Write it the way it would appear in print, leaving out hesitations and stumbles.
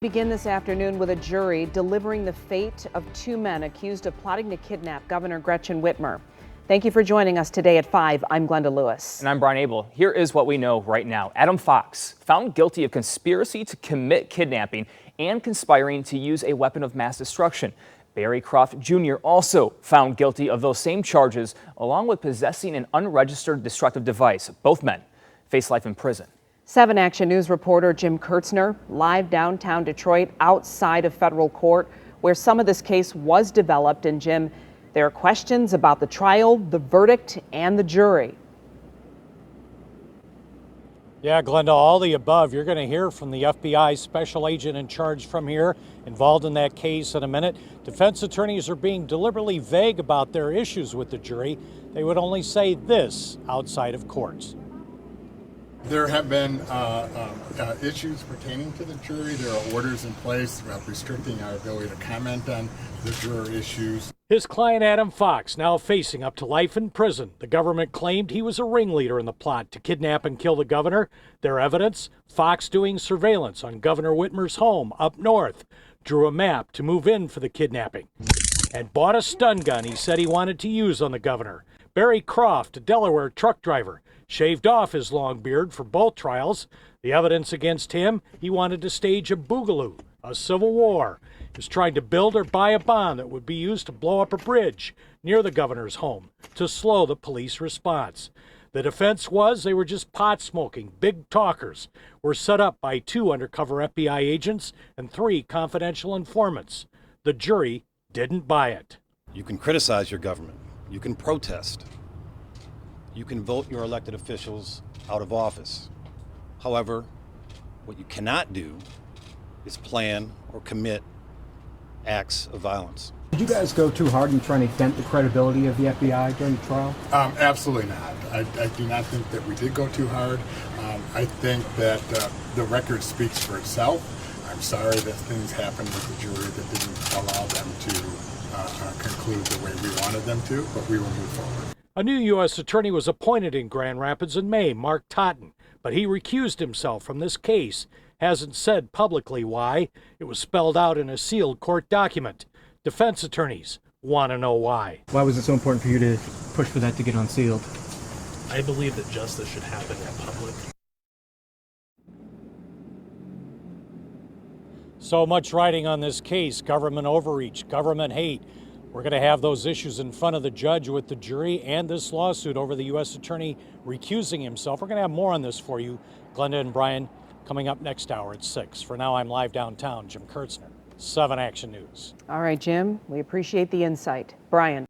Begin this afternoon with a jury delivering the fate of two men accused of plotting to kidnap Governor Gretchen Whitmer. Thank you for joining us today at 5. I'm Glenda Lewis. And I'm Brian Abel. Here is what we know right now. Adam Fox found guilty of conspiracy to commit kidnapping and conspiring to use a weapon of mass destruction. Barry Croft Jr. also found guilty of those same charges, along with possessing an unregistered destructive device. Both men face life in prison. 7 Action News reporter Jim Kurtzner live downtown Detroit outside of federal court where some of this case was developed. And Jim, there are questions about the trial, the verdict, and the jury. Yeah, Glenda, all the above. You're going to hear from the FBI special agent in charge from here, involved in that case in a minute. Defense attorneys are being deliberately vague about their issues with the jury. They would only say this outside of courts. There have been issues pertaining to the jury. There are orders in place restricting our ability to comment on the juror issues. His client, Adam Fox, now facing up to life in prison. The government claimed he was a ringleader in the plot to kidnap and kill the governor. Their evidence, Fox doing surveillance on Governor Whitmer's home up north, drew a map to move in for the kidnapping, and bought a stun gun he said he wanted to use on the governor. Barry Croft, a Delaware truck driver, shaved off his long beard for both trials. The evidence against him, he wanted to stage a boogaloo, a civil war. He was trying to build or buy a bomb that would be used to blow up a bridge near the governor's home to slow the police response. The defense was they were just pot-smoking, big talkers, were set up by 2 undercover FBI agents and 3 confidential informants. The jury didn't buy it. You can criticize your government. You can protest. You can vote your elected officials out of office. However, what you cannot do is plan or commit acts of violence. Did you guys go too hard in trying to dent the credibility of the FBI during the trial? Absolutely not. I do not think that we did go too hard. I think that the record speaks for itself. I'm sorry that things happened with the jury that didn't allow them to conclude the way we wanted them to, but we will move forward. A new U.S. attorney was appointed in Grand Rapids in May, Mark Totten, but he recused himself from this case. Hasn't said publicly why. It was spelled out in a sealed court document. Defense attorneys want to know why. Why was it so important for you to push for that to get unsealed? I believe that justice should happen in public. So much writing on this case, government overreach, government hate. We're going to have those issues in front of the judge with the jury and this lawsuit over the U.S. attorney recusing himself. We're going to have more on this for you, Glenda and Brian, coming up next hour at 6. For now, I'm live downtown, Jim Kurtzner, 7 Action News. All right, Jim, we appreciate the insight. Brian.